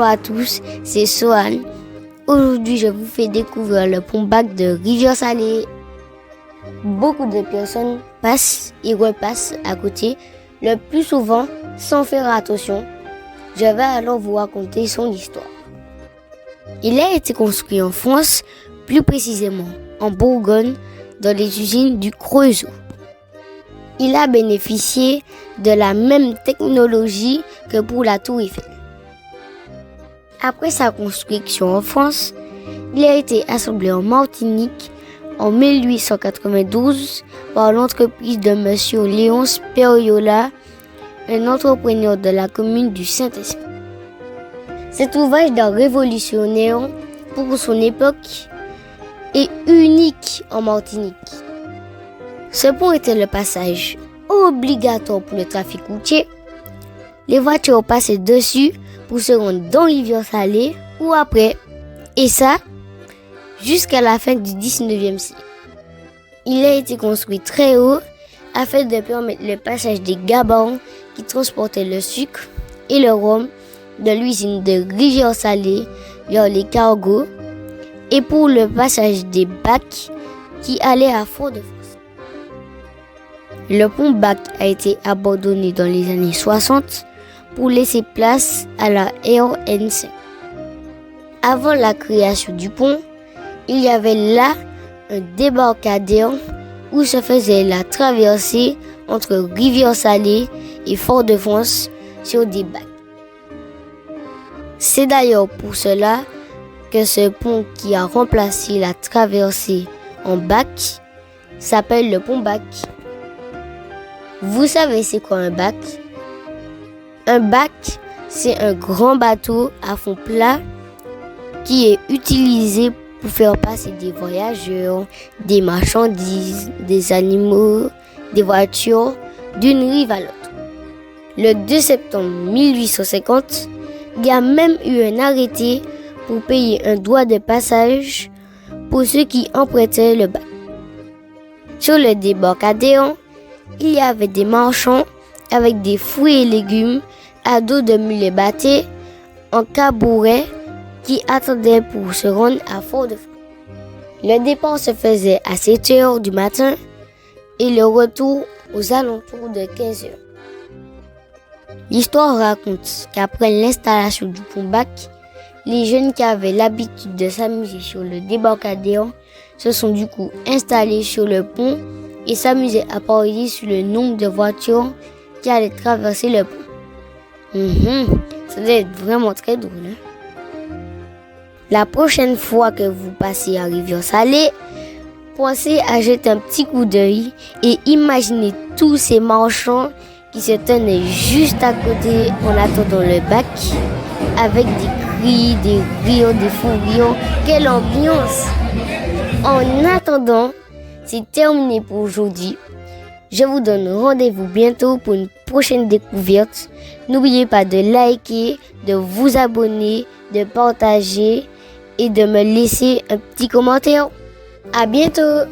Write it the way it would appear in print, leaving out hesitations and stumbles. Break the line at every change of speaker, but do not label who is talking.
Bonjour à tous, c'est Sohan. Aujourd'hui, je vous fais découvrir le pont Bac de Rivière-Salée. Beaucoup de personnes passent et repassent à côté, le plus souvent sans faire attention. Je vais alors vous raconter son histoire. Il a été construit en France, plus précisément en Bourgogne, dans les usines du Creusot. Il a bénéficié de la même technologie que pour la Tour Eiffel. Après sa construction en France, il a été assemblé en Martinique en 1892 par l'entreprise de M. Léonce Perriola, un entrepreneur de la commune du Saint-Esprit. Cet ouvrage d'art révolutionnaire pour son époque est unique en Martinique. Ce pont était le passage obligatoire pour le trafic routier. Les voitures passaient dessus pour se rendre dans Rivière-Salée ou après, et ça, jusqu'à la fin du 19e siècle. Il a été construit très haut afin de permettre le passage des gabons qui transportaient le sucre et le rhum de l'usine de Rivière-Salée vers les cargos et pour le passage des bacs qui allaient à Fort-de-France. Le pont Bac a été abandonné dans les années 60 pour laisser place à la RN5. Avant la création du pont, il y avait là un débarcadère où se faisait la traversée entre Rivière-Salée et Fort-de-France sur des bacs. C'est d'ailleurs pour cela que ce pont qui a remplacé la traversée en bac s'appelle le pont Bac. Vous savez c'est quoi un bac? Un bac, c'est un grand bateau à fond plat qui est utilisé pour faire passer des voyageurs, des marchandises, des animaux, des voitures d'une rive à l'autre. Le 2 septembre 1850, il y a même eu un arrêté pour payer un droit de passage pour ceux qui empruntaient le bac. Sur le débarcadère, il y avait des marchands avec des fruits et légumes à dos de mulets bâtés en cabouret qui attendaient pour se rendre à Fort-de-France. Le départ se faisait à 7 heures du matin et le retour aux alentours de 15 heures. L'histoire raconte qu'après l'installation du pont Bac, les jeunes qui avaient l'habitude de s'amuser sur le débarcadère se sont du coup installés sur le pont et s'amusaient à parier sur le nombre de voitures qui allaient traverser le pont. Ça doit être vraiment très drôle. La prochaine fois que vous passez à Rivière-Salée, pensez à jeter un petit coup d'œil et imaginez tous ces marchands qui se tenaient juste à côté en attendant le bac avec des cris, des rires, des fous rires. Quelle ambiance! En attendant, c'est terminé pour aujourd'hui. Je vous donne rendez-vous bientôt pour une prochaine découverte. N'oubliez pas de liker, de vous abonner, de partager et de me laisser un petit commentaire. À bientôt!